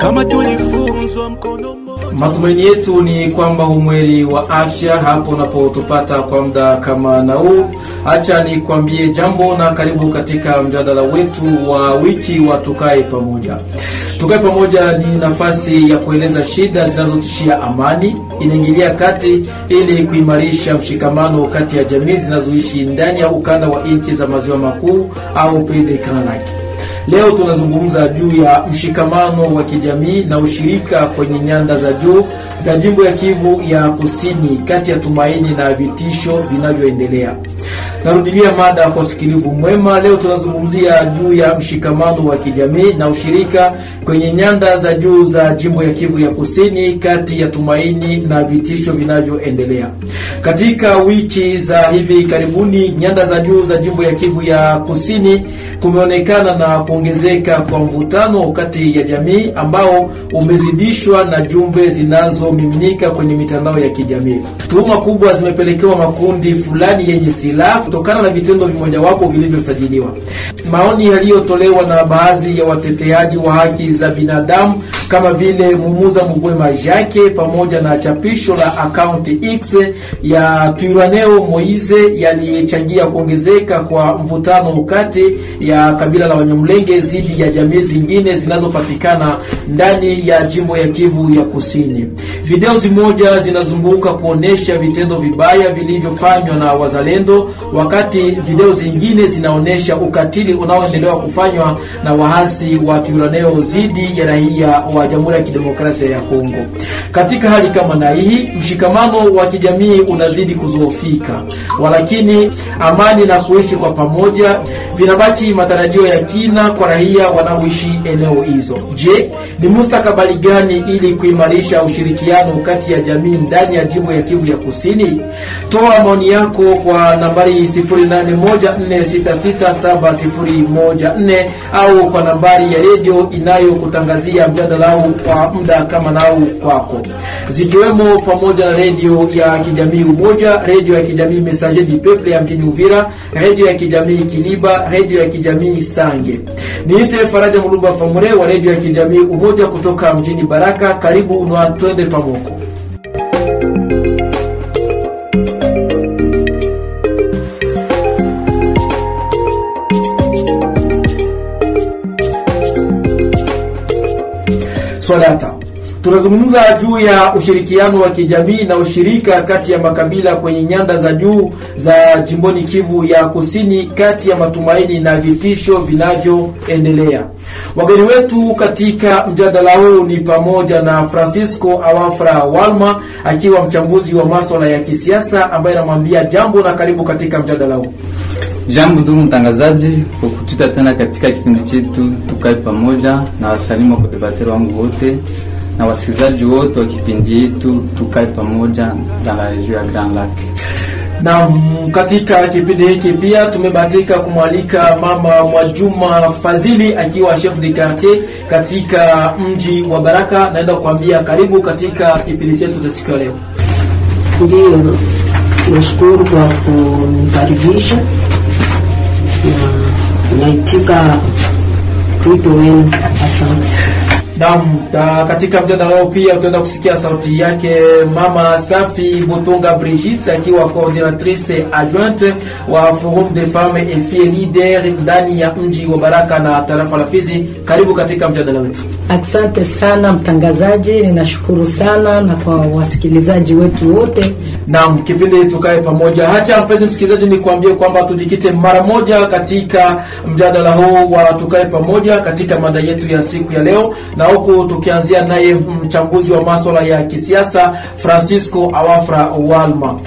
kama tulifunzwa mkono mmoja. Matumaini yetu ni kwamba umweli wa afya hapo unapotupata kwa muda kama na huu. Acha nikwambie jambo na karibu katika mjadala wetu wa wiki wa Tukae Pamoja. Tukae Pamoja ni nafasi ya kueleza shida zinazotishia amani, inaingilia kati ili kuimarisha mshikamano kati ya jamii zinazoishi ndani ya ukanda wa nchi za maziwa makuu au PDK. Leo tunazungumza juu ya mshikamano wa kijamii na ushirika kwenye nyanda za juu za jimbo ya Kivu ya Kusini kati ya tumaini na vitisho vinavyoendelea. Narudilia mada kwa sikilivu mwema. Leo tunazungumzia juu ya mshikamano wa kijamii na ushirika kwenye nyanda za juu za jimbo ya Kivu ya Kusini kati ya tumaini na vitisho vinavyoendelea. Katika wiki za hivi karibuni, nyanda za juu za jimbo ya Kivu ya Kusini kumeonekana na kuongezeka kwa mvutano kati ya jamii ambao umezidishwa na jumbe zinazomiminika kwenye mitandao ya kijamii. Tuhuma kubwa zimepelekewa makundi fulani yenye silaha kutokana na vitendo vimojawapo vilivyosajiliwa. Maoni yaliyotolewa na baadhi ya wateteaji wa haki za binadamu kama vile Mumuza Mugwema Jake pamoja na chapisho la account X ya Turaneo Moize yalichangia kuongezeka kwa mvutano kati ya kabila la Wanyamulenge zidi ya jamii zingine zinazopatikana ndani ya jimbo ya Kivu ya Kusini. Video zimoja zinazunguka kuonesha vitendo vibaya vilivyofanywa na wazalendo, wakati video zingine zinaonesha ukatili unaoendelea kufanywa na wahasi wa Turaneo zidi ya raia wa Jamhuri ya Kidemokrasia ya Kongo. Katika hali kama na hii, mshikamano wa kijamii unazidi kuzoofika, walakini amani na kuishi kwa pamoja vinabaki matarajio ya kina kwa raia wanaoishi eneo hizo. Je, ni mustakabali gani ili kuimarisha ushirikiano kati ya jamii ndani ya jimbo ya Kivu ya Kusini? Toa maoni yako kwa nambari 0814667014 au kwa nambari ya redio inayokutangazia mjadala huu kwa muda kama nao kwako, zikiwemo pamoja na redio ya kijamii Umoja, redio ya kijamii Messager du Peuple ya mjini Uvira, redio ya kijamii Kiliba, redio ya kijamii Sange. Niite Faraja Mulumba Famure wa redio ya kijamii Umoja kutoka mjini Baraka. Karibu na twende pamoko. Swalata. Tunazungumza juu ya ushirikiano wa kijamii na ushirika kati ya makabila kwenye nyanda za juu za jimboni Kivu ya Kusini kati ya matumaini na vitisho vinavyoendelea. Wageni wetu katika mjadala huu ni pamoja na Francisco Awafra Walma, akiwa mchambuzi wa masuala ya kisiasa, ambaye anamwambia jambo na karibu katika mjadala huu. Jambo ndugu mtangazaji, kwa kututa tena katika kipindi chetu Tukae Pamoja, na wasalimu kwa debateri wangu wote na wasikilizaji wote wa kipindi yetu Tukae Pamoja dans la région ya Grand Lac. Na katika kipindi hiki pia tumebahatika kumwalika Mama Mwajuma Fazili, akiwa chef de quartier katika mji wa Baraka. Naenda kuambia karibu katika kipindi chetu cha siku ya leo. Ndio, nashukuru kwa kunikaribisha. Naitika wito wenu, asante. Katika mjadala pia tutaenda kusikia sauti yake Mama Safi Botonga Brigitte, akiwa coordinatrice adjointe wa Forum des Femmes et Filles Leader ndani ya mji wa Baraka na tarafa la Fizi. Karibu katika mjadala wetu. Asante sana mtangazaji, ninashukuru sana na kwa wasikilizaji wetu wote. Naam, kipindi Tukae Pamoja. Hacha mpenzi msikilizaji, ni kuambie kwamba tujikite mara moja katika mjadala huu wa Tukae Pamoja katika mada yetu ya siku ya leo, na huku tukianzia naye mchambuzi wa masuala ya kisiasa Francisco Awafra Walma.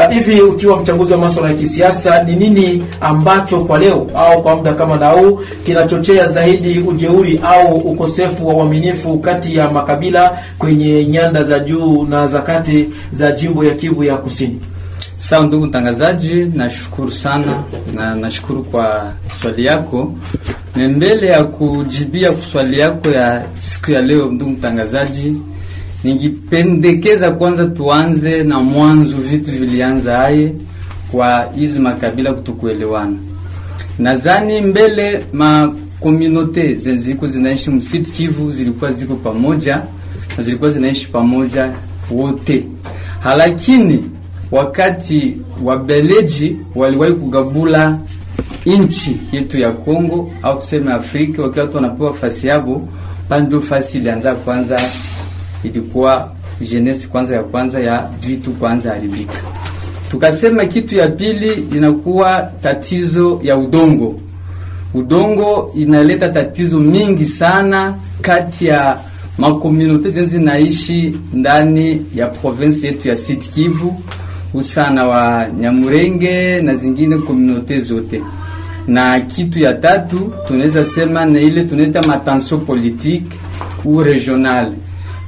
Hivi ukiwa mchambuzi wa masuala ya kisiasa, ni nini ambacho kwa leo au kwa muda kama na huu kinachochea zaidi ujeuri au ukosefu wa uaminifu kati ya makabila kwenye nyanda za juu na za kati za jimbo ya Kivu ya Kusini? Sawa ndugu mtangazaji, nashukuru sana na nashukuru kwa swali yako. Mbele ya kujibia kwa swali yako ya siku ya leo ndugu mtangazaji, ningependekeza kwanza tuanze na mwanzo, vitu vilianza aye kwa hizi makabila kutokuelewana. Nadhani mbele communauté zenziko zinaishi msiti Kivu zilikuwa ziko pamoja na zilikuwa zinaishi pamoja wote. Halakini wakati wabeleji waliwahi kugabula inchi yetu ya Kongo au tuseme Afrika, wakiwa watu wanapewa fasi yabo, panjo fasi ilianza kwanza, ilikuwa jeunesse kwanza ya vitu kwanza haribika. Tukasema kitu ya pili inakuwa tatizo ya udongo. Udongo inaleta tatizo mingi sana kati ya makomunote zenzi naishi ndani ya province yetu ya Sud Kivu, usana wa Nyamurenge na zingine komunote zote. Na kitu ya tatu tunaweza sema na ile tunaita matension politique ou regional.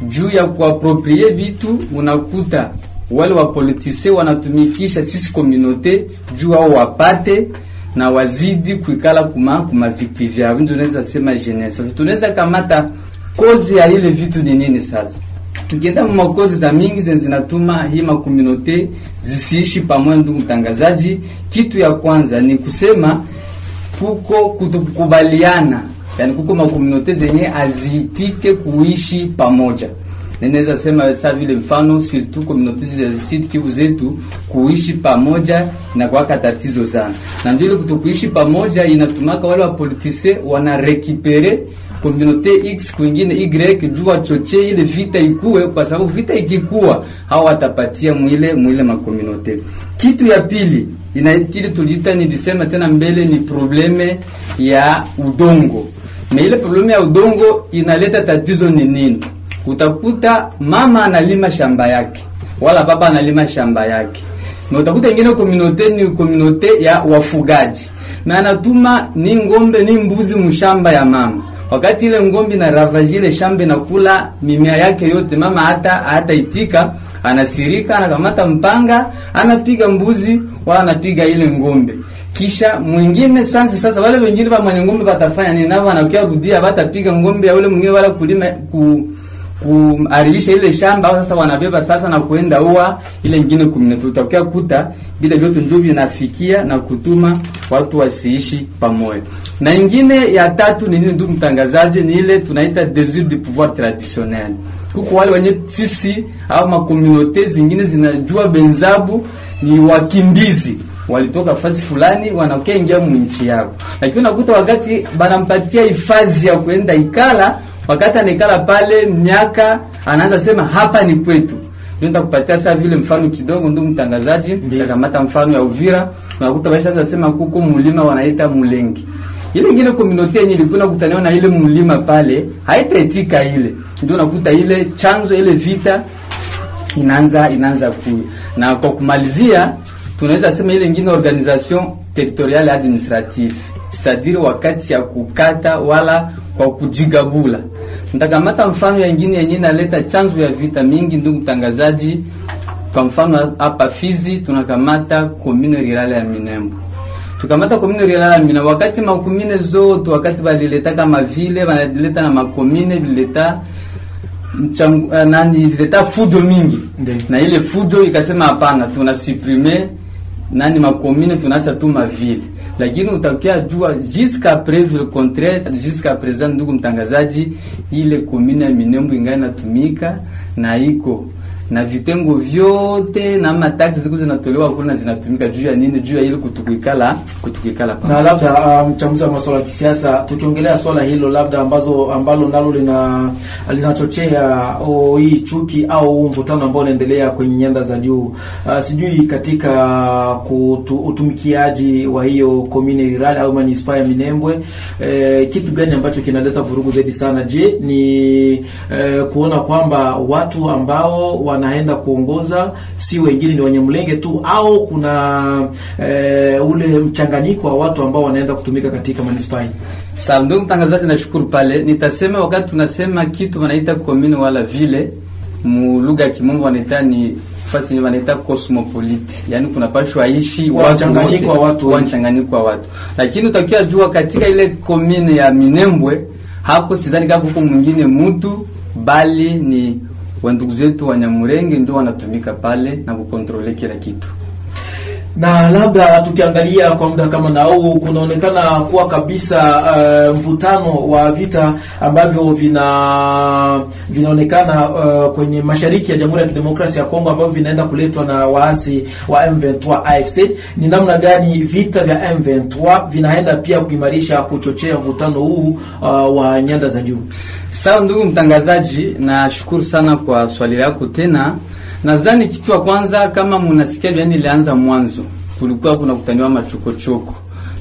Juu ya kuapproprier vitu, unakuta wale wa politiciens wanatumikisha sisi komunote juu wao wapate na wazidi kuikala kuma victim vyao. Ndio tunaweza sema jeunesse. Sasa tunaweza kamata kozi ya ile vitu ni nini sasa? Tukienda makozi za mingi zinatuma hii makomunote zisiishi pamoja. Ndugu mtangazaji, kitu ya kwanza ni kusema kuko kutokubaliana, yani kuko makomunote zenye azitike kuishi pamoja. Ninaweza sema sasa vile mfano surtout komunote za Sud Kivu zetu kuishi pamoja na kwa tatizo sana. Na ndio ile kutokuishi pamoja inatumaka wale wa politiciens wana récupérer communauté X kwingine Y jua choche ile vita ikue, kwa sababu vita ikikua hao watapatia mwile makomunote. Kitu ya pili inaikili tulita nilisema tena mbele ni probleme ya udongo. Na ile probleme ya udongo inaleta tatizo ni nini? Utakuta mama analima shamba yake wala baba analima shamba yake, na utakuta ingine komunote ni komunote ya wafugaji, na anatuma ni ngombe ni mbuzi mshamba ya mama. Wakati ile ngombe na ravajile shamba na kula mimea yake yote, mama hata itika, anasirika, anakamata mpanga, anapiga mbuzi wala anapiga ile ngombe. Kisha mwingine sasa wale wengine wa mwenye ngombe watafanya nini? Nao wanakuja rudia watapiga ngombe ya ule mwingine wala kulima kuaribisha ile shamba. Sasa wanabeba sasa na kuenda ua ile nyingine komunote. Utakia kuta vile vyote ndio vinafikia na kutuma watu wasiishi pamoja. Na nyingine ya tatu ni nini ndugu mtangazaji? Ni ile tunaita désir du pouvoir traditionnel. Huko wale wenye sisi au makomunote zingine zinajua benzabu ni wakimbizi, walitoka fasi fulani wanakuja ingia mwinchi yao, lakini unakuta wakati banampatia hifadhi ya kwenda ikala, wakati anaikala pale miaka anaanza sema hapa ni kwetu. Ndio nitakupatia sasa vile mfano kidogo ndugu mtangazaji. Nitakamata mfano ya Uvira, unakuta baisha sema kuko mulima wanaita Mulenge. Ile nyingine komunote yenye ilikuwa kutaniwa na ile mulima pale haitaitika ile. Ndio unakuta ile chanzo ile vita inaanza ku. Na kwa kumalizia tunaweza sema ile nyingine organisation territoriale administrative, c'est-à-dire wakati ya kukata wala kwa kujigabula. Nitakamata mfano ya nyingine yenye inaleta chanzo ya vita mingi ndugu mtangazaji. Kwa mfano hapa Fizi tunakamata commune rurale ya Minembwe. Tukamata commune rurale ya Minembwe, wakati makomune zote wakati balileta kama vile banaleta na makomune bileta ileta fujo mingi. Na ile fujo ikasema hapana, tunasuprimer makomune, tunaacha tu mavile. Lakini utakia jua jusqu'à preuve le contraire, jusqu'à présent ndugu mtangazaji, ile commune ya Minembwe ingana natumika na iko na vitengo vyote na mataksi ziko zinatolewa kuna zinatumika juu ya nini? Juu ya ile kutukikala na labda mchambuzi wa masuala ya kisiasa, tukiongelea swala hilo labda ambalo nalo linachochea hii chuki au mvutano ambao unaendelea kwenye nyanda za juu, sijui katika utumikiaji wa hiyo commune rurale au manispaa ya Minembwe, kitu gani ambacho kinaleta vurugu zaidi sana? Je, ni kuona kwamba watu ambao wanaenda kuongoza si wengine ni Wanyamulenge tu, au kuna ule mchanganyiko wa watu ambao wanaenda kutumika katika manispaa? Sawa ndugu mtangazaji, nashukuru pale. Nitasema wakati tunasema kitu wanaita commune wala vile, mu lugha ya Kimombo wanaita ni fasi ni wanaita cosmopolite, yani kuna pashwa ishi watu wa watu. Lakini utakia jua katika ile commune ya Minembwe hapo sidhani kama huko mwingine mtu, bali ni wandugu zetu Wanyamulenge ndio wanatumika pale na kukontrole kila kitu. Na labda tukiangalia kwa muda kama na huu, kunaonekana kuwa kabisa mvutano wa vita ambavyo vinaonekana kwenye mashariki ya Jamhuri ya Kidemokrasia ya Kongo ambavyo vinaenda kuletwa na waasi wa M23 AFC. Ni namna gani vita vya M23 vinaenda pia kuimarisha, kuchochea mvutano huu wa nyanda za juu? Sawa ndugu mtangazaji, na shukuru sana kwa swali lako tena. Nadhani kitu cha kwanza, kama mnasikia yani ilianza mwanzo kulikuwa kuna kutaniwa machokochoko,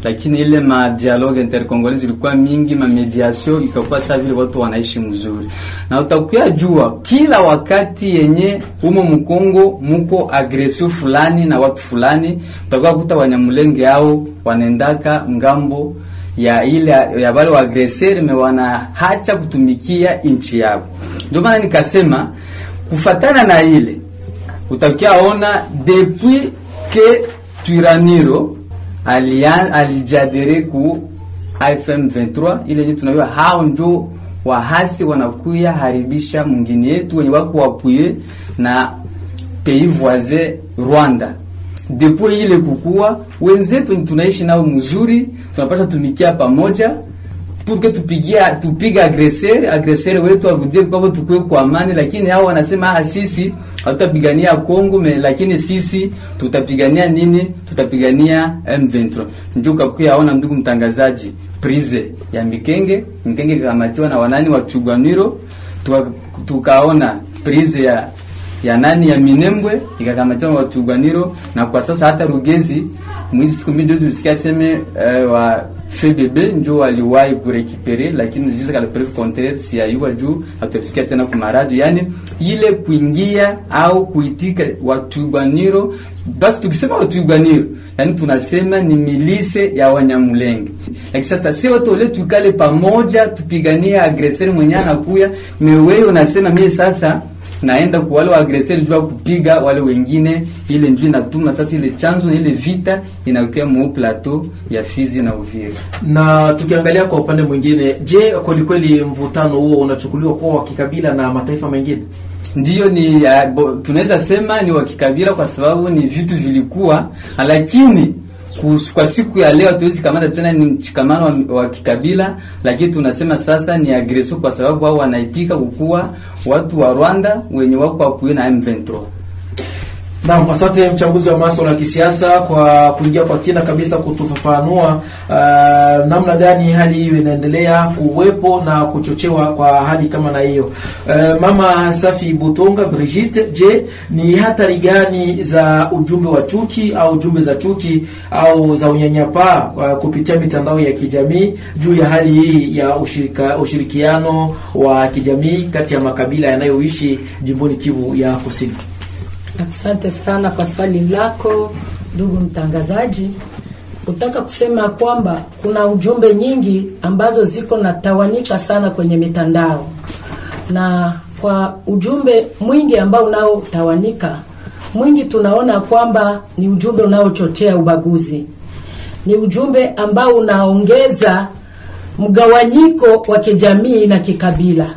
lakini ile dialogue intercongolais ilikuwa mingi, mediation ikakuwa sawa vile watu wanaishi mzuri. Na utakuya jua kila wakati yenye humo mkongo muko agression fulani na watu fulani, utakuwa kuta Wanyamulenge hao wanaendaka ngambo ya ile ya wale wa aggresseur mewana hacha kutumikia inchi yao. Ndio maana nikasema kufatana na ile utakiaona depuis que Turaniro alijadere ku AFM 23 ile yetu tunajua hao ndio wahasi wanakuya haribisha mwingine yetu wenye wako wapuye na pays voisin Rwanda. Depuis ile kukua wenzetu tunaishi nao mzuri, tunapaswa tumikia pamoja porque tupiga aggresseur wetu arudie kwa tukue kwa amani, lakini hao wanasema sisi hatutapigania Kongo lakini sisi tutapigania nini? Tutapigania M23. Ndio kakuyaona ndugu mtangazaji, prise ya Mikenge kamatiwa na wanani wa Tugwaniro, tukaona prise ya nani ya Minembwe ikakamatiwa na Tugwaniro, na kwa sasa hata Rugezi mwezi siku mbili tulisikia sema wa FBB ndio waliwahi kurekipere, lakini sisi kala preuve contraire si ayua juu atapisikia tena kwa radio. Yani ile kuingia au kuitika Watugwaniro, basi tukisema Watugwaniro yani tunasema ni milise ya Wanyamulenge. Lakini sasa si watu wale tukale pamoja tupigania aggressor mwenye anakuya, wewe unasema mimi sasa naenda kwa wale aggressor jua kupiga wale wengine, ile njoo inatuma sasa ile chanzo na ile vita inakuwa mu plateau ya Fizi na Uvira. Na tukiangalia kwa upande mwingine, je, kweli mvutano huo unachukuliwa kwa kikabila na mataifa mengine? Ndiyo, ni tunaweza sema ni wa kikabila kwa sababu ni vitu vilikuwa, lakini kwa siku ya leo tuwezi kamata tena ni mshikamano wa kikabila, lakini tunasema sasa ni agression kwa sababu wao wanaitika kukua watu wa Rwanda wenye wako hapo na M23. Naam, asante mchambuzi wa masuala ya kisiasa kwa kuingia kwa kina kabisa kutufafanua namna gani hali hiyo inaendelea kuwepo na kuchochewa kwa hali kama na hiyo. Mama Safi Butonga Brigitte, je, ni hatari gani za ujumbe wa chuki au ujumbe za chuki au za unyanyapaa kupitia mitandao ya kijamii juu ya hali hii ya ushirikiano wa kijamii kati ya makabila yanayoishi jimboni Kivu ya Kusini? Asante sana kwa swali lako ndugu mtangazaji. Utaka kusema kwamba kuna ujumbe nyingi ambazo ziko na tawanika sana kwenye mitandao, na kwa ujumbe mwingi ambao unao tawanika mwingi tunaona kwamba ni ujumbe unaochochea ubaguzi, ni ujumbe ambao unaongeza mgawanyiko wa kijamii na kikabila.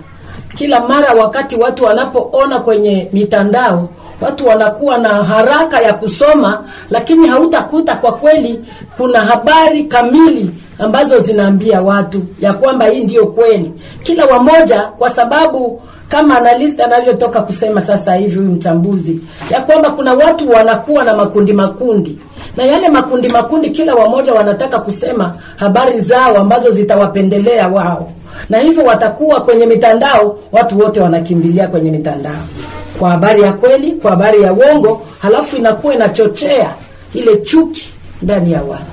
Kila mara wakati watu wanapoona kwenye mitandao, watu wanakuwa na haraka ya kusoma, lakini hautakuta kwa kweli kuna habari kamili ambazo zinaambia watu ya kwamba hii ndio kweli. Kila wamoja, kwa sababu kama analista anavyotoka kusema sasa hivi huyu mchambuzi, ya kwamba kuna watu wanakuwa na makundi, na yale makundi kila wamoja wanataka kusema habari zao ambazo zitawapendelea wao, na hivyo watakuwa kwenye mitandao, watu wote wanakimbilia kwenye mitandao kwa habari ya kweli, kwa habari ya uongo, halafu inakuwa inachochea ile chuki ndani ya watu.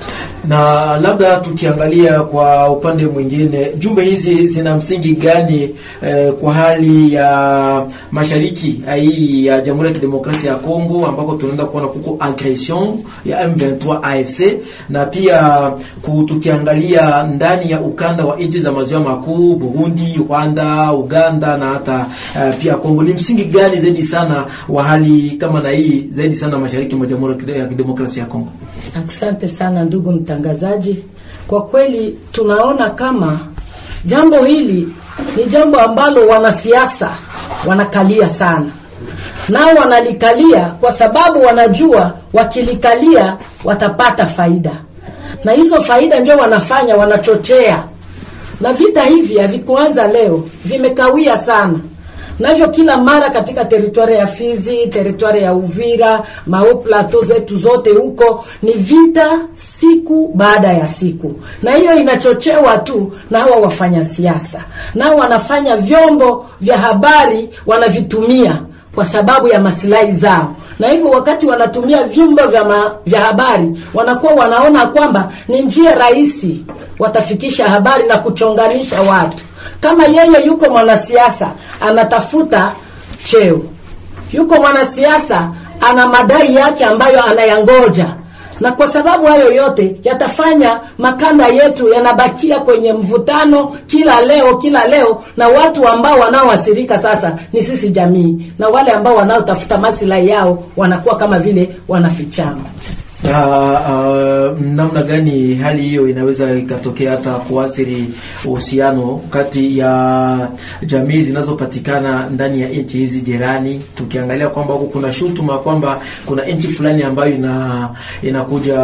Na labda tukiangalia kwa upande mwingine, jumbe hizi zina msingi gani kwa hali ya mashariki hii ya Jamhuri ya Kidemokrasia ya Kongo, ambako tunaenda kuona kuko aggression ya M23 AFC, na pia tukiangalia ndani ya ukanda wa nchi za maziwa makuu, Burundi, Rwanda, Uganda na hata pia Kongo, ni msingi gani zaidi sana wa hali kama na hii zaidi sana mashariki mwa Jamhuri ya Kidemokrasia ya Kongo? Asante sana ndugu mtangazaji. Kwa kweli tunaona kama jambo hili ni jambo ambalo wanasiasa wanakalia sana, nao wanalikalia kwa sababu wanajua wakilikalia watapata faida, na hizo faida ndio wanafanya, wanachochea. Na vita hivi havikuanza leo, vimekawia sana. Navyo kila mara katika teritwari ya Fizi, teritwari ya Uvira, Mao Plateau zetu zote huko ni vita siku baada ya siku. Na hiyo inachochewa tu na hawa wafanya siasa. Nao wanafanya vyombo vya habari wanavitumia kwa sababu ya maslahi zao. Na hivyo wakati wanatumia vyombo vya habari, wanakuwa wanaona kwamba ni njia rahisi watafikisha habari na kuchonganisha watu. Kama yeye yuko mwanasiasa anatafuta cheo, yuko mwanasiasa ana madai yake ambayo anayangoja, na kwa sababu hayo yote yatafanya makanda yetu yanabakia kwenye mvutano kila leo, na watu ambao wanaoathirika sasa ni sisi jamii, na wale ambao wanaotafuta maslahi yao wanakuwa kama vile wanafichama. Namna gani hali hiyo inaweza ikatokea hata kuathiri uhusiano kati ya jamii zinazopatikana ndani ya nchi hizi jirani? Tukiangalia kwamba huko kuna shutuma kwamba kuna nchi fulani ambayo inakuja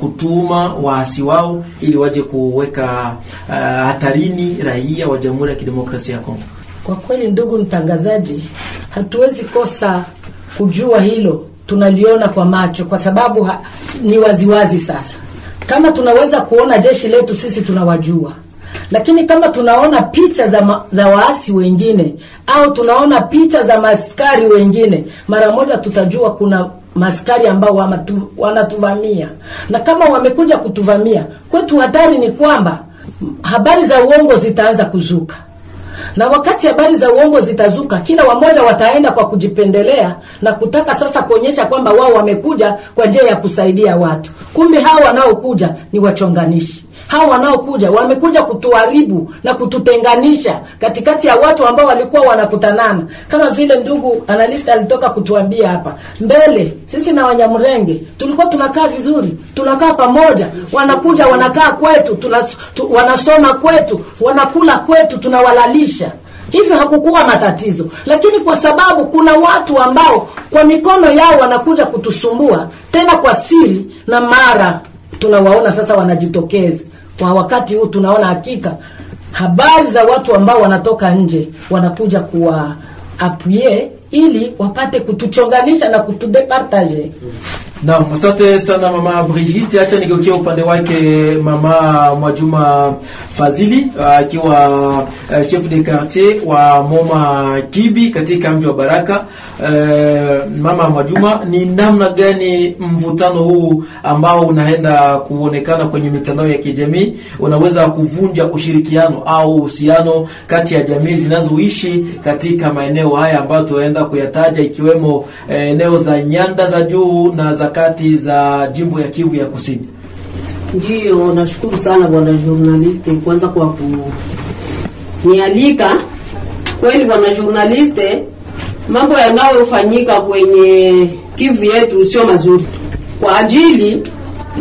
kutuma waasi wao ili waje kuweka hatarini raia wa Jamhuri ya Kidemokrasia ya Kongo. Kwa kweli, ndugu mtangazaji, hatuwezi kosa kujua hilo. Tunaliona kwa macho kwa sababu ni waziwazi sasa. Kama tunaweza kuona jeshi letu sisi tunawajua, lakini kama tunaona picha za waasi wengine au tunaona picha za maskari wengine, mara moja tutajua kuna maskari ambao wanatuvamia. Na kama wamekuja kutuvamia, kwetu hatari ni kwamba habari za uongo zitaanza kuzuka. Na wakati habari za uongo zitazuka, kila wamoja wataenda kwa kujipendelea na kutaka sasa kuonyesha kwamba wao wamekuja kwa njia ya kusaidia watu. Kumbe hao wanaokuja ni wachonganishi. Hao wanaokuja wamekuja kutuharibu na kututenganisha katikati ya watu ambao walikuwa wanakutanana. Kama vile ndugu analista alitoka kutuambia hapa mbele, sisi na Wanyamurenge tulikuwa tunakaa vizuri, tunakaa pamoja. Wanakuja wanakaa kwetu, wanasoma kwetu, wanakula kwetu, tunawalalisha. Hivyo hakukuwa matatizo. Lakini kwa sababu kuna watu ambao kwa mikono yao wanakuja kutusumbua tena kwa siri, na mara tunawaona sasa wanajitokeza. Kwa wakati huu tunaona hakika habari za watu ambao wanatoka nje wanakuja kuwa appuyer ili wapate kutuchonganisha na kutudepartage. Naam, asante sana mama Brigitte. Acha nigeukie upande wake mama Mwajuma Fazili, akiwa chef de quartier wa Moma Kibi katika mji wa Baraka. Mama Mwajuma, ni namna gani mvutano huu ambao unaenda kuonekana kwenye mitandao ya kijamii unaweza kuvunja ushirikiano au uhusiano kati ya jamii zinazoishi katika maeneo haya ambayo tunaenda kuyataja, ikiwemo eneo za nyanda za juu na za kati za jimbo ya Kivu ya Kusini? Ndio, nashukuru sana bwana journaliste kwanza kwa kunialika. Kweli bwana journaliste, mambo yanayofanyika kwenye Kivu yetu sio mazuri. Kwa ajili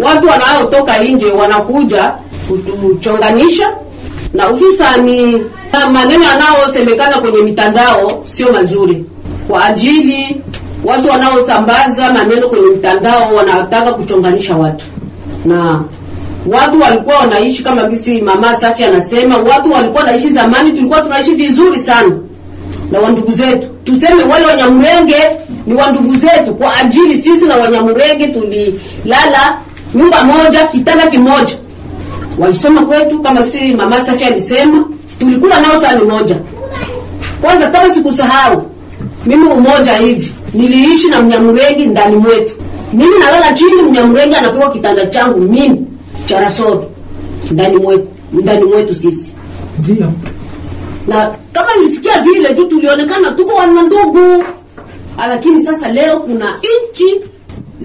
watu wanaotoka nje wanakuja kutuchonganisha, na hususani maneno yanayosemekana kwenye mitandao sio mazuri. Kwa ajili watu wanaosambaza maneno kwenye mitandao wanataka kuchonganisha watu. Na watu walikuwa wanaishi kama gisi mama Safi anasema, watu walikuwa wanaishi zamani, tulikuwa tunaishi vizuri sana na wandugu zetu. Tuseme wale Wanyamurenge ni wandugu zetu, kwa ajili sisi na Wanyamurenge tulilala nyumba moja, kitanda kimoja. Walisoma kwetu kama gisi mama Safi alisema, tulikula nao sahani moja. Kwanza kama sikusahau, mimi umoja hivi niliishi na Mnyamurenge ndani mwetu. Mimi nalala chini, Mnyamurenge anapewa kitanda changu mimi cha rasoro ndani mwetu sisi. Ndio. Na kama nilifikia vile tu tulionekana tuko wana ndugu. Lakini sasa leo kuna nchi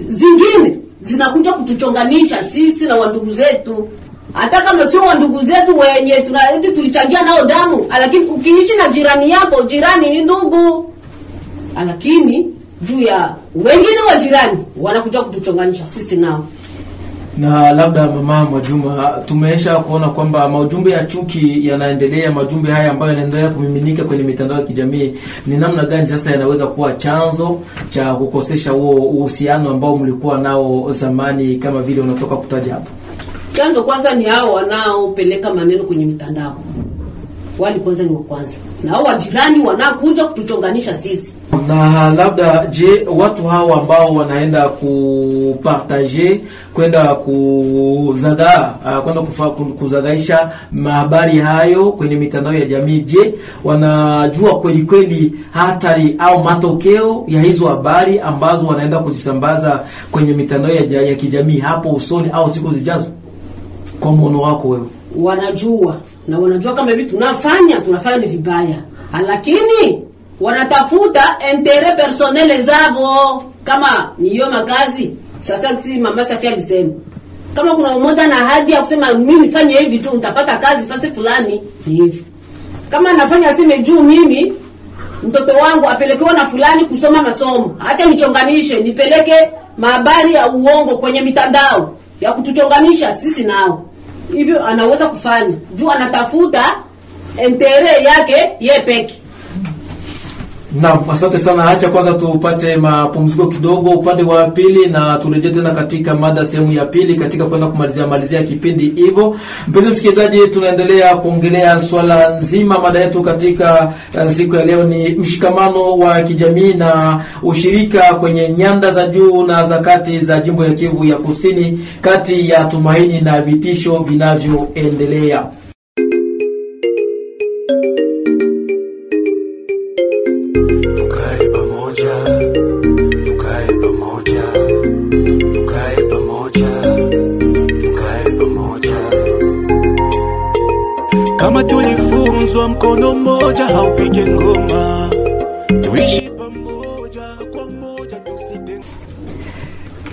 zingine zinakuja kutuchonganisha sisi na wandugu zetu. Hata kama sio wandugu zetu wenye tunaenda tulichangia nao damu, lakini ukiishi na jirani yako, jirani ni ndugu. Lakini juu ya wengine wa jirani wanakuja kutuchonganisha sisi nao. Na labda mama Mwajuma, tumesha kuona kwamba maujumbe ya chuki yanaendelea, majumbe haya ambayo yanaendelea kumiminika kwenye mitandao ya kijamii, ni namna gani sasa yanaweza kuwa chanzo cha kukosesha huo uhusiano ambao mlikuwa nao zamani kama vile unatoka kutaja hapo? Chanzo kwanza ni hao wanaopeleka maneno kwenye mitandao. Wali kwanza ni wa kwanza. Na hao wajirani wanakuja kutuchonganisha sisi. Na labda je, watu hao ambao wanaenda kupartager, kwenda kuzagaa, kwenda kuzagaisha habari hayo kwenye mitandao ya jamii, je, wanajua kweli kweli hatari au matokeo ya hizo habari ambazo wanaenda kuzisambaza kwenye mitandao ya kijamii hapo usoni au siku zijazo? Kwa muono wako wewe? Wanajua, na wanajua kama hivi tunafanya ni vibaya, lakini wanatafuta intérêt personnel zao. Kama ni hiyo makazi sasa, si mama Safia alisema kama kuna mmoja na haja ya kusema mimi nifanye hivi tu nitapata kazi fasi fulani, ni hivi. Kama nafanya aseme juu mimi mtoto wangu apelekewa na fulani kusoma masomo, acha nichonganishe nipeleke habari ya uongo kwenye mitandao ya kutuchonganisha sisi nao. Hivyo anaweza kufanya juu anatafuta intérêt yake yeye peke. Naam, asante sana. Acha kwanza tupate mapumziko kidogo upande wa pili, na turejee tena katika mada sehemu ya pili katika kwenda kumalizia kipindi hivyo. Mpenzi msikilizaji, tunaendelea kuongelea swala nzima. Mada yetu katika siku ya leo ni mshikamano wa kijamii na ushirika kwenye nyanda za juu na za kati za jimbo ya Kivu ya Kusini, kati ya tumaini na vitisho vinavyoendelea. Kama tulifunzwa mkono mmoja haupige ngoma, tuishi pamoja kwa moja tusite.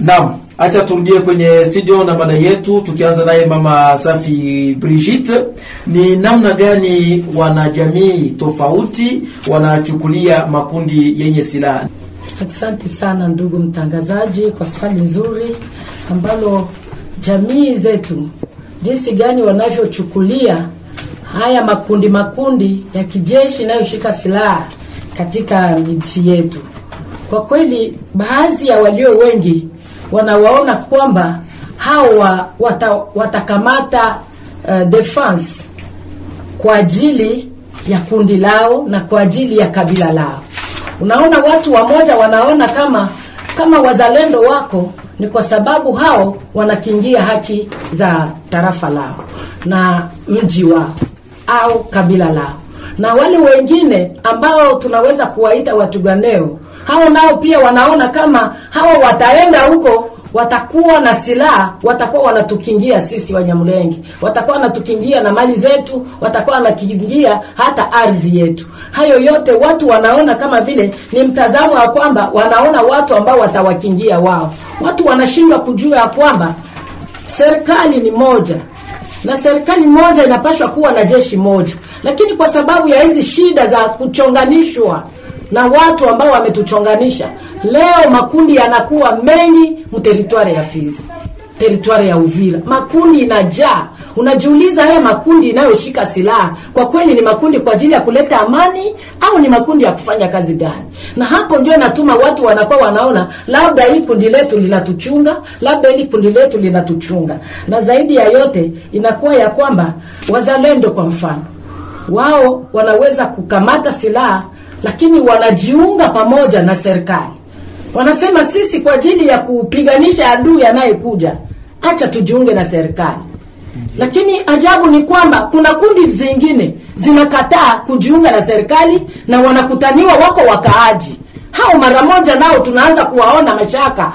Naam, acha turudie kwenye studio na mada yetu, tukianza naye mama Safi Brigitte. Ni namna gani wanajamii tofauti wanachukulia makundi yenye silaha? Asante sana ndugu mtangazaji kwa swali nzuri ambalo jamii zetu jinsi gani wanavyochukulia haya makundi ya kijeshi yanayoshika silaha katika nchi yetu. Kwa kweli baadhi ya walio wengi wanawaona kwamba hawa watakamata defense kwa ajili ya kundi lao na kwa ajili ya kabila lao. Unaona watu wamoja wanaona kama wazalendo wako ni kwa sababu hao wanakingia haki za tarafa lao na mji wao au kabila lao. Na wale wengine ambao tunaweza kuwaita watuganeo, hao nao pia wanaona kama hao wataenda huko watakuwa na silaha, watakuwa wanatukingia sisi Wanyamulenge, watakuwa wanatukingia na mali zetu, watakuwa wanakingia hata ardhi yetu. Hayo yote watu wanaona kama vile ni mtazamo wa kwamba wanaona watu ambao watawakingia wao. Watu wanashindwa kujua kwamba serikali ni moja, na serikali moja inapaswa kuwa na jeshi moja. Lakini kwa sababu ya hizi shida za kuchonganishwa na watu ambao wametuchonganisha, leo makundi yanakuwa mengi mteritwari ya Fizi, teritwari ya Uvira. Makundi inajaa. Unajiuliza haya makundi inayoshika silaha kwa kweli ni makundi kwa ajili ya kuleta amani au ni makundi ya kufanya kazi gani? Na hapo ndio inatuma watu wanakuwa wanaona labda hii kundi letu linatuchunga, labda hili kundi letu linatuchunga. Na zaidi ya yote inakuwa ya kwamba wazalendo kwa mfano, wao wanaweza kukamata silaha lakini wanajiunga pamoja na serikali. Wanasema sisi kwa ajili ya kupiganisha adui anayekuja, acha tujiunge na serikali. Lakini ajabu ni kwamba kuna kundi zingine zinakataa kujiunga na serikali na wanakutaniwa wako wakaaji. Hao mara moja nao tunaanza kuwaona mashaka.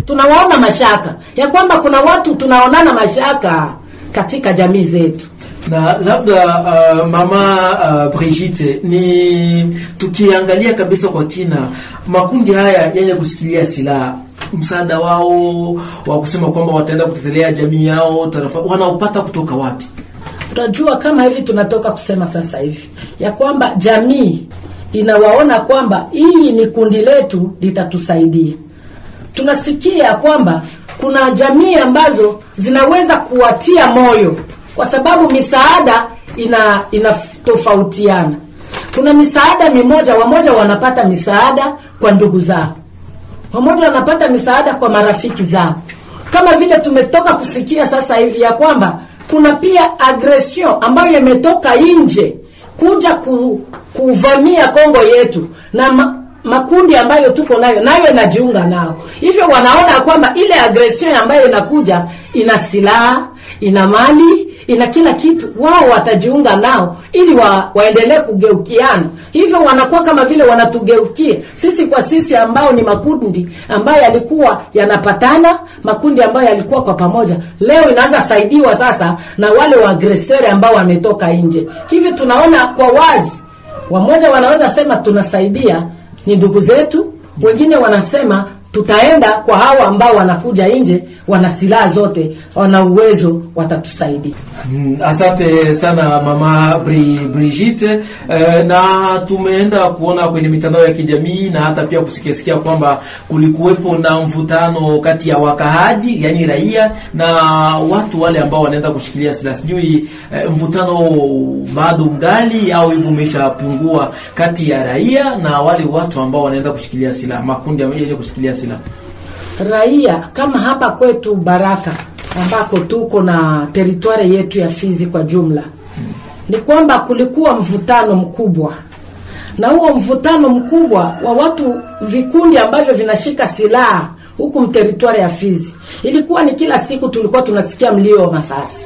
Tunawaona mashaka ya kwamba kuna watu tunaonana mashaka katika jamii zetu. Na labda mama Brigitte, ni tukiangalia kabisa kwa kina makundi haya yenye kusikilia silaha, msaada wao wa kusema kwamba wataenda kutetelea jamii yao tarafa, wanaopata kutoka wapi? Unajua kama hivi tunatoka kusema sasa hivi ya kwamba jamii inawaona kwamba hii ni kundi letu litatusaidia. Tunasikia kwamba kuna jamii ambazo zinaweza kuwatia moyo, kwa sababu misaada inatofautiana. Kuna misaada mimoja, wamoja wanapata misaada kwa ndugu zao, wamoja wanapata misaada kwa marafiki zao. Kama vile tumetoka kusikia sasa hivi ya kwamba kuna pia aggression ambayo imetoka nje kuja kuvamia Kongo yetu, na makundi ambayo tuko nayo inajiunga nao. Hivyo wanaona kwamba ile aggression ambayo inakuja ina silaha, ina mali, ina kila kitu, wao watajiunga nao ili waendelee kugeukiana. Hivyo wanakuwa kama vile wanatugeukia sisi kwa sisi, ambao ni makundi ambayo yalikuwa yanapatana, makundi ambayo yalikuwa kwa pamoja, leo inaanza saidiwa sasa na wale waagresori ambao wametoka nje. Hivi tunaona kwa wazi, wamoja wanaweza sema tunasaidia ni ndugu zetu, wengine wanasema tutaenda kwa hawa ambao wanakuja nje, wana silaha zote, wana uwezo, watatusaidia. Asante sana mama Brigitte. Na tumeenda kuona kwenye mitandao ya kijamii na hata pia kusikia kwamba kulikuwepo na mvutano kati ya wakahaji, yani raia, na watu wale ambao wanaenda kushikilia silaha. Sijui mvutano bado mgali au hivyo umeshapungua kati ya raia na wale watu ambao wanaenda kushikilia silaha, makundi yenye kushikilia silaha. Raia kama hapa kwetu Baraka ambako tuko na teritwari yetu ya Fizi kwa jumla, ni kwamba kulikuwa mvutano mkubwa, na huo mvutano mkubwa wa watu, vikundi ambavyo vinashika silaha huku mteritwari ya Fizi, ilikuwa ni kila siku tulikuwa tunasikia mlio wa masasi.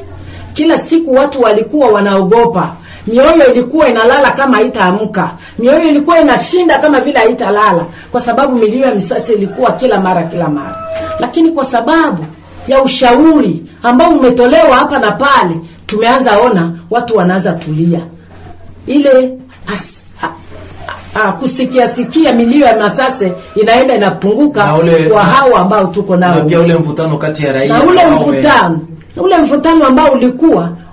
Kila siku watu walikuwa wanaogopa, mioyo ilikuwa inalala kama haitaamka, mioyo ilikuwa inashinda kama vile haitalala, kwa sababu milio ya misasi ilikuwa kila mara. Lakini kwa sababu ya ushauri ambao umetolewa hapa na pale, tumeanza ona watu wanaanza tulia, ile kusikia milio ya masase inaenda inapunguka kwa hawa ambao tuko nao. Na pia ule mvutano kati ya raia na ule mvutano ambao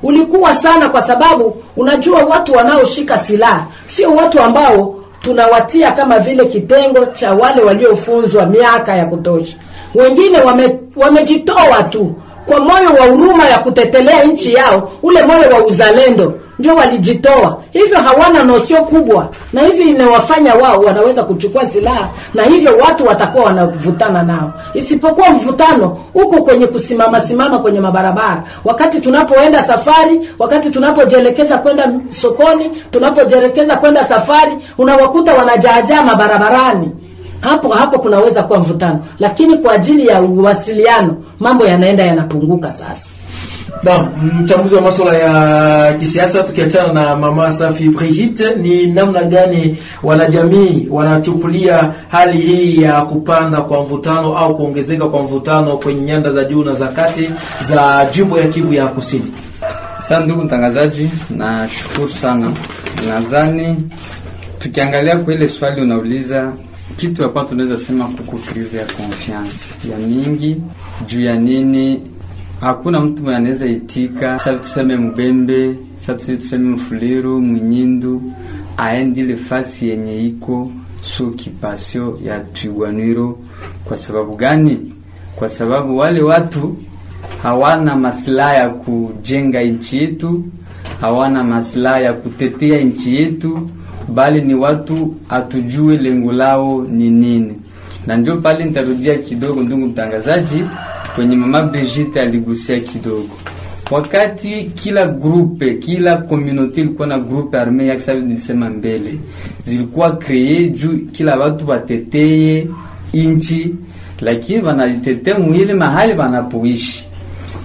ulikuwa sana, kwa sababu unajua watu wanaoshika silaha sio watu ambao tunawatia kama vile kitengo cha wale waliofunzwa miaka ya kutosha. Wengine wamejitoa tu kwa moyo wa huruma ya kutetelea nchi yao, ule moyo wa uzalendo ndio walijitoa. Hivyo hawana nosio kubwa, na hivi inawafanya wao wanaweza kuchukua silaha, na hivyo watu watakuwa wanavutana nao. Isipokuwa mvutano uko kwenye kusimama kwenye mabarabara, wakati tunapoenda safari, wakati tunapojelekeza kwenda sokoni, tunapojelekeza kwenda safari, unawakuta wanajaajaa mabarabarani. Hapo kunaweza kuwa mvutano, lakini kwa ajili ya uwasiliano mambo yanaenda yanapunguka sasa. Mchambuzi wa masuala ya kisiasa, tukiachana na mama Safi Brigitte, ni namna gani wanajamii wanachukulia hali hii ya kupanda kwa mvutano au kuongezeka kwa mvutano kwenye nyanda za juu na za kati za jimbo ya Kivu ya Kusini? Sana ndugu mtangazaji, na shukuru sana. Nadhani tukiangalia kwa ile swali unauliza, kitu ya kwanza tunaweza sema kuko krizi ya confiance ya mingi. Juu ya nini? Hakuna mtu anaweza itika sasa tuseme Mbembe, sasa tuseme Mfuliru, Mnyindu aende ile fasi yenye iko sokipasio ya Twigwaniro. Kwa sababu gani? Kwa sababu wale watu hawana maslaha ya kujenga nchi yetu, hawana maslaha ya kutetea nchi yetu, bali ni watu atujue lengo lao ni nini. Na ndio pale nitarudia kidogo ndugu mtangazaji kwenye mama Brigitte aligusia kidogo. Wakati kila grupe, kila community ilikuwa na grupe arme ya kisabu nilisema mbele, zilikuwa kreye juu kila watu wateteye inchi, lakini wanalitetea mwile mahali wanapoishi.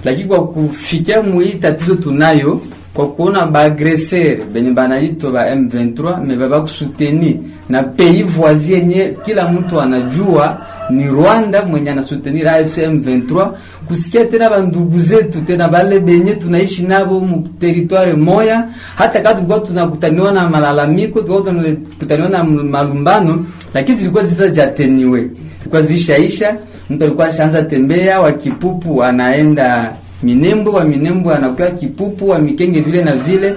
Lakini kwa kufikia mwili tatizo tunayo, kwa kuona baagresser benye banaitwa ba M23 mebaba kusuteni na pays voisin nye kila mtu anajua ni Rwanda mwenye anasutenir M23, kusikia tena bandugu zetu tena bale benye tunaishi nabo mu territoire moya, hata kama tulikuwa tunakutaniwa na malalamiko, tulikuwa tunakutaniwa na malumbano, lakini zilikuwa zisajateniwe, zilikuwa zishaisha. Mtu alikuwa ashaanza tembea wa kipupu anaenda Minembo anakuwa Kipupu, wa Mikenge vile na vile,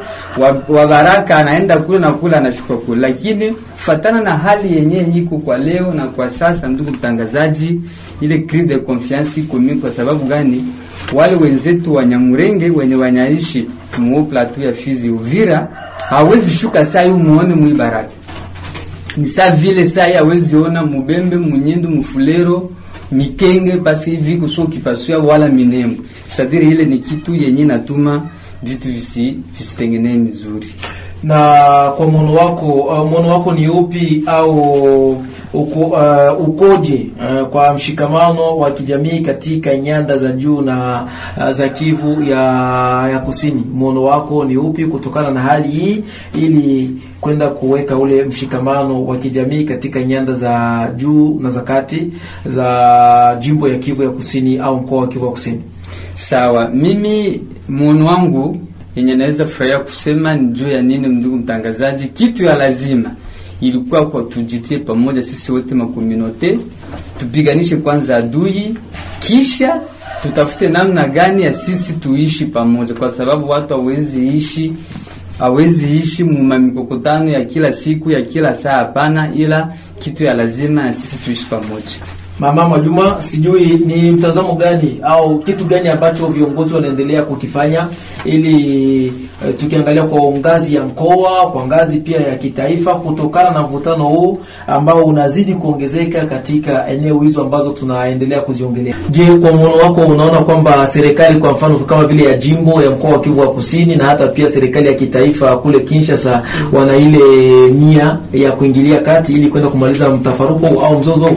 wa Baraka anaenda kule na kula anashuka kule. Lakini kufatana na hali yenyewe iko kwa leo na kwa sasa, ndugu mtangazaji, ile crise de confiance iko mingi. Kwa sababu gani? Wale wenzetu wa Nyamurenge wenye wanaishi mu plateau ya Fizi Uvira hawezi shuka saa hiyo muone Mwibaraka. Ni saa vile saa hiyo hawezi ona Mubembe, Munyindu, Mufulero, Mikenge pasi hivi kusoki pasua wala Minembo. Sadiri ile ni kitu yenye natuma vitu visitengenee mzuri. Na kwa mwono wako ni upi au ukoje kwa mshikamano wa kijamii katika nyanda za juu na za Kivu ya kusini? Mwono wako ni upi kutokana na hali hii ili kwenda kuweka ule mshikamano wa kijamii katika nyanda za juu na za kati za jimbo ya Kivu ya kusini au mkoa wa Kivu ya kusini? Sawa, mimi mwono wangu yenye naweza furahia kusema ni juu ya nini, ndugu mtangazaji. Kitu ya lazima ilikuwa kwa tujitie pamoja sisi wote makominote, tupiganishe kwanza adui, kisha tutafute namna gani ya sisi tuishi pamoja, kwa sababu watu hawezi ishi mumamikokotano ya kila siku ya kila saa. Hapana, ila kitu ya lazima ya sisi tuishi pamoja. Mama Majuma, sijui ni mtazamo gani au kitu gani ambacho viongozi wanaendelea kukifanya ili tukiangalia kwa ngazi ya mkoa, kwa ngazi pia ya kitaifa, kutokana na mvutano huu ambao unazidi kuongezeka katika eneo hizo ambazo tunaendelea kuziongelea. Je, kwa muono wako unaona kwamba serikali kwa mfano kama vile ya jimbo ya mkoa wa Kivu wa Kusini na hata pia serikali ya kitaifa kule Kinshasa wana ile nia ya kuingilia kati ili kwenda kumaliza mtafaruko au mzozo?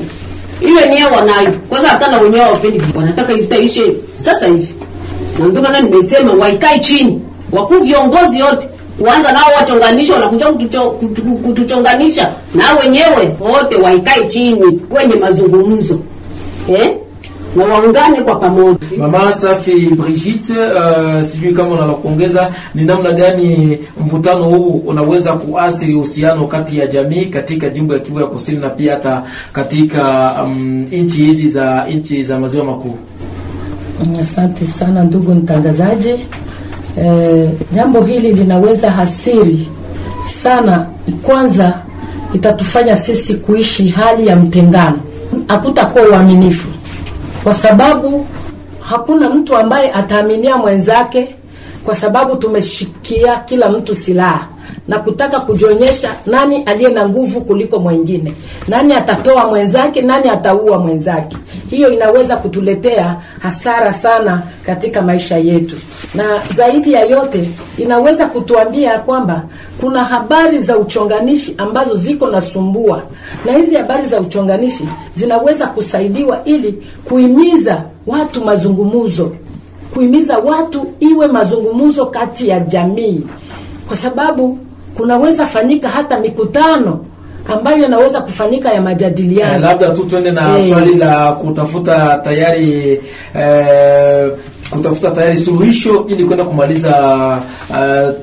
Ile nia wanayo. Kwanza hata na wenyewe wapendi, wanataka vita ishe sasa hivi. Na ndio maana nimesema waikae chini. Wakuu viongozi wote kuanza nao wachonganisho na kutuchonganisha na wenyewe wote waikae chini kwenye mazungumzo. Na waungane kwa pamoja. Mama Safi Brigitte, sijui kama unalokuongeza ni namna gani mvutano huu unaweza kuathiri uhusiano kati ya jamii katika jimbo ya Kivu ya Kusini na pia hata katika nchi za maziwa makuu? Asante sana ndugu mtangazaji. Jambo hili linaweza hasiri sana. Kwanza itatufanya sisi kuishi hali ya mtengano. Hakutakuwa uaminifu, kwa sababu hakuna mtu ambaye ataaminia mwenzake, kwa sababu tumeshikia kila mtu silaha na kutaka kujionyesha nani aliye na nguvu kuliko mwingine, nani atatoa mwenzake, nani ataua mwenzake. Hiyo inaweza kutuletea hasara sana katika maisha yetu, na zaidi ya yote inaweza kutuambia kwamba kuna habari za uchonganishi ambazo ziko nasumbua, na hizi habari za uchonganishi zinaweza kusaidiwa ili kuhimiza watu mazungumuzo, kuhimiza watu iwe mazungumuzo kati ya jamii, kwa sababu kunaweza fanyika hata mikutano ambayo inaweza kufanyika ya majadiliano. Labda tu tuende na swali la kutafuta tayari suluhisho ili kwenda kumaliza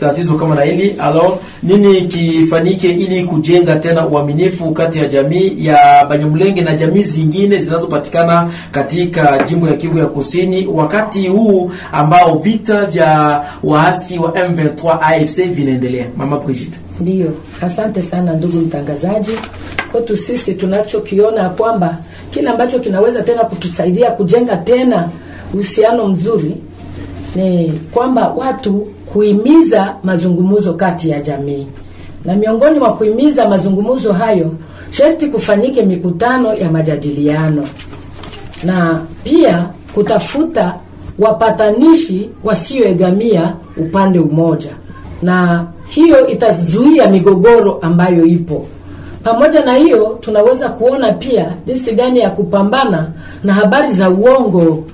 tatizo kama na hili. Alors, nini kifanyike ili kujenga tena uaminifu kati ya jamii ya Banyamulenge na jamii zingine zinazopatikana katika jimbo ya Kivu ya Kusini wakati huu ambao vita vya waasi wa M23 AFC vinaendelea? Mama Brigitte. Ndio, asante sana ndugu mtangazaji. Kwetu sisi tunachokiona kwamba kile ambacho kinaweza tena kutusaidia kujenga tena uhusiano mzuri ni kwamba watu kuhimiza mazungumzo kati ya jamii. Na miongoni mwa kuhimiza mazungumzo hayo, sharti kufanyike mikutano ya majadiliano, na pia kutafuta wapatanishi wasioegamia upande umoja, na hiyo itazuia migogoro ambayo ipo. Pamoja na hiyo, tunaweza kuona pia jinsi gani ya kupambana na habari za uongo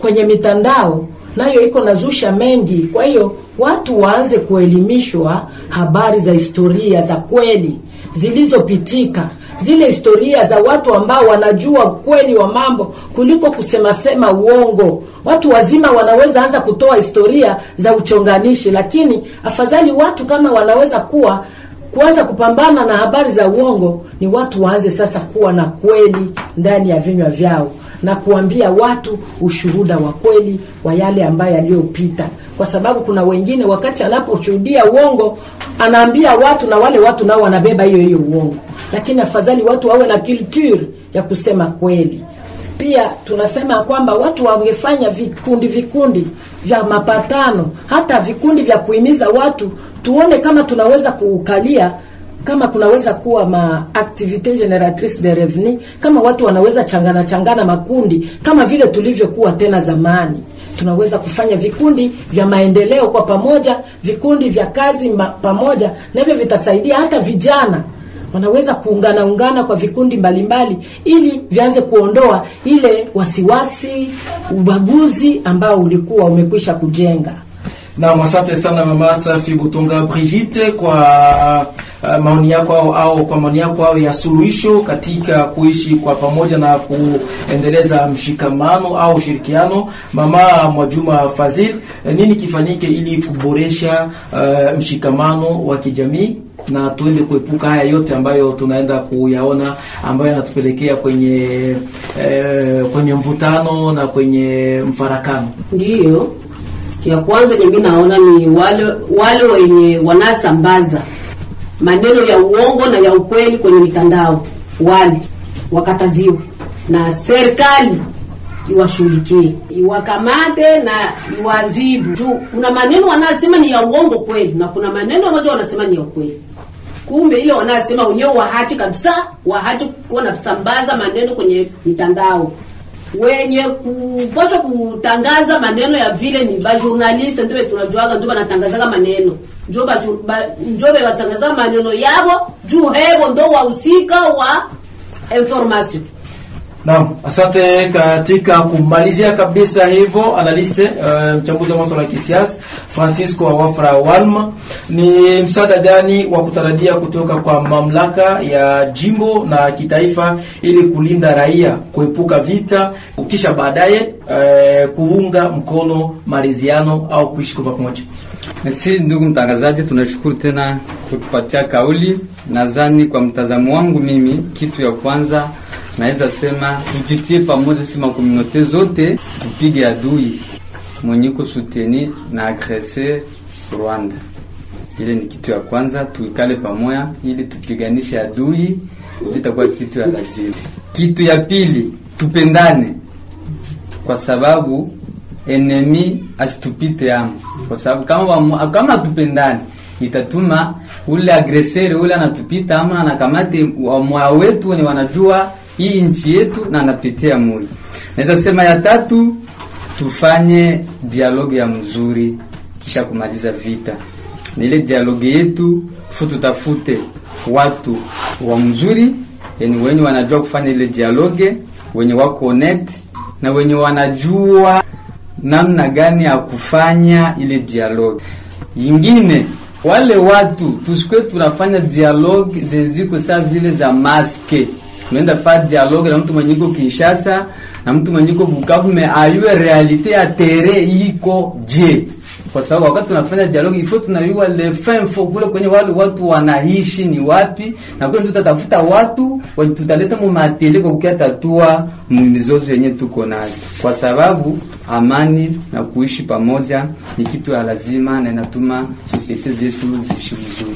kwenye mitandao, nayo iko nazusha mengi. Kwa hiyo watu waanze kuelimishwa habari za historia za kweli zilizopitika, zile historia za watu ambao wanajua kweli wa mambo kuliko kusema uongo. Watu wazima wanaweza anza kutoa historia za uchonganishi, lakini afadhali watu kama wanaweza kuanza kupambana na habari za uongo, ni watu waanze sasa kuwa na kweli ndani ya vinywa vyao. na kuambia watu ushuhuda wa kweli wa yale ambayo yaliyopita, kwa sababu kuna wengine wakati anaposhuhudia uongo anaambia watu na wale watu nao wanabeba hiyo uongo. Lakini afadhali watu wawe na culture ya kusema kweli. Pia tunasema kwamba watu wangefanya vikundi vya mapatano, hata vikundi vya kuhimiza watu, tuone kama tunaweza kuukalia, kama kunaweza kuwa ma activité génératrice de revenu, kama watu wanaweza changana makundi kama vile tulivyokuwa tena zamani. Tunaweza kufanya vikundi vya maendeleo kwa pamoja, vikundi vya kazi pamoja, na hivyo vitasaidia hata vijana wanaweza kuungana kwa vikundi mbalimbali ili vianze kuondoa ile wasiwasi, ubaguzi ambao ulikuwa umekwisha kujenga. Na asante sana Mama Safi Butunga Brigitte kwa maoni yako au kwa maoni yako ya suluhisho katika kuishi kwa pamoja na kuendeleza mshikamano au ushirikiano. Mama Mwajuma Fazil, nini kifanyike ili kuboresha mshikamano wa kijamii na tuende kuepuka haya yote ambayo tunaenda kuyaona ambayo yanatupelekea kwenye mvutano na kwenye mfarakano? Ndiyo, ya kwanza mimi naona ni wale wenye wanasambaza maneno ya uongo na ya ukweli kwenye mitandao, wale wakataziwe na serikali iwashughulikie, iwakamate na iwazibu. Kuna maneno wanasema ni ya uongo kweli na kuna maneno ambayo wanasema ni ya ukweli. Kumbe ile wanasema wenyewe wahati kabisa, wahati kuona kusambaza maneno kwenye mitandao. Wenye kupaswa kutangaza maneno ya vile ni ba journalist, ndio tunajuaga, ndio wanatangaza maneno. Ndio watangaza maneno yao juu hebo ndio wahusika wa information. Naam, asante. Katika kumalizia kabisa hivyo, analiste mchambuzi wa masuala ya kisiasa Francisco Awafra Walma, ni msaada gani wa kutarajia kutoka kwa mamlaka ya jimbo na kitaifa ili kulinda raia, kuepuka vita, kisha baadaye kuunga mkono maridhiano au kuishi kwa pamoja? Merci ndugu mtangazaji, tunashukuru tena kutupatia kauli. Nadhani kwa mtazamo wangu mimi, kitu ya kwanza naweza sema tujitie pamoja, si makomunote zote, tupige adui mwenye kusuteni na agresseur Rwanda. Ile ni kitu ya kwanza, tuikale pamoja ili tupiganishe adui, itakuwa kitu ya lazima. Kitu ya pili, tupendane, kwa sababu enemy asitupite amo, kwa sababu kama tupendane itatuma ule agresseur ule anatupita amo na anakamate wa wetu wenye wanajua hii nchi yetu na anapitia muli. Naweza sema ya tatu, tufanye dialogue ya mzuri kisha kumaliza vita. Na ile dialogue yetu tutafute watu wa mzuri, yani wenye wanajua kufanya ile dialogue, wenye wako honest na wenye wanajua namna gani ya kufanya ile dialogue. Yingine, wale watu tusikwe tunafanya dialogue zenziko saa vile za maske. Tunaenda fa dialogue na mtu mwenye yuko Kinshasa na mtu mwenye yuko Bukavu, me ayue realite ya tere iko je. Kwa sababu wakati tunafanya dialogue ifo tunayua le fin fo kule kwenye wale watu wanaishi ni wapi, na kule tutatafuta watu wenye tutaleta mu matele kwa kutatua mizozo yenye tuko nayo, kwa sababu amani na kuishi pamoja ni kitu ya lazima na inatuma society zetu ziishi vizuri.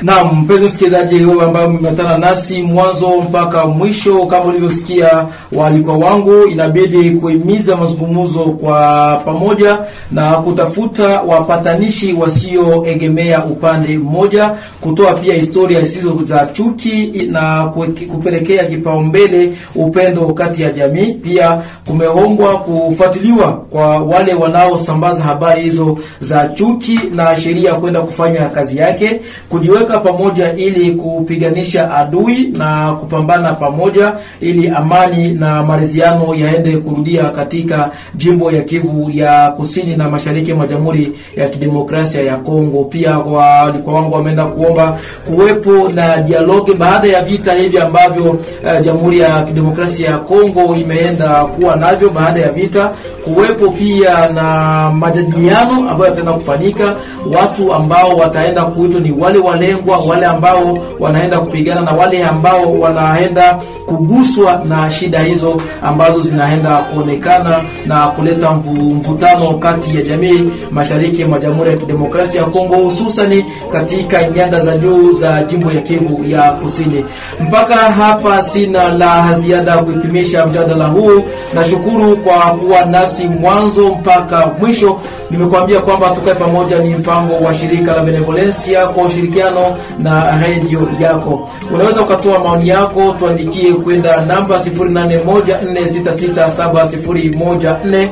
Na mpenzi msikilizaji, wewe ambao umemetana nasi mwanzo mpaka mwisho, kama ulivyosikia walikuwa wangu, inabidi kuhimiza mazungumzo kwa pamoja na kutafuta wapatanishi wasioegemea upande mmoja, kutoa pia historia zisizo za chuki na kupelekea kipaumbele upendo kati ya jamii. Pia kumeombwa kufuatiliwa kwa wale wanaosambaza habari hizo za chuki na sheria kwenda kufanya kazi yake, kujiweka pamoja ili kupiganisha adui na kupambana pamoja ili amani na maridhiano yaende kurudia katika jimbo ya Kivu ya Kusini na Mashariki mwa Jamhuri ya Kidemokrasia ya Kongo. Pia walikuwa wangu wameenda kuomba kuwepo na dialogue baada ya vita hivi ambavyo Jamhuri ya Kidemokrasia ya Kongo imeenda kuwa navyo. Baada ya vita kuwepo pia na majadiliano ambayo yataenda kufanyika, watu ambao wataenda kuitwa ni wale walengwa, wale ambao wanaenda kupigana na wale ambao wanaenda kuguswa na shida hizo ambazo zinaenda kuonekana na kuleta mvutano kati ya jamii mashariki mwa Jamhuri ya Kidemokrasia ya Kongo, hususan katika nyanda za juu za jimbo ya Kivu ya Kusini. Mpaka hapa sina la ziada kuhitimisha mjadala huu. Nashukuru kwa kuwa nasi mwanzo mpaka mwisho. Nimekuambia kwamba Tukae Pamoja ni mpango wa shirika la Benevolencia kwa ushirikiano na radio yako. Unaweza ukatoa maoni yako, tuandikie kwenda namba 0814667014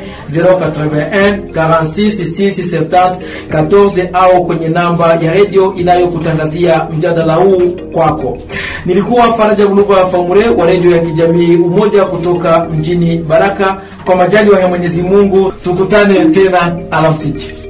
081 au kwenye namba ya radio inayokutangazia mjadala huu kwako. Nilikuwa Faraja Muluba Famure wa radio ya kijamii Umoja kutoka mjini Baraka. Kwa majaliwa ya Mwenyezi Mungu tukutane tena, alamsiki.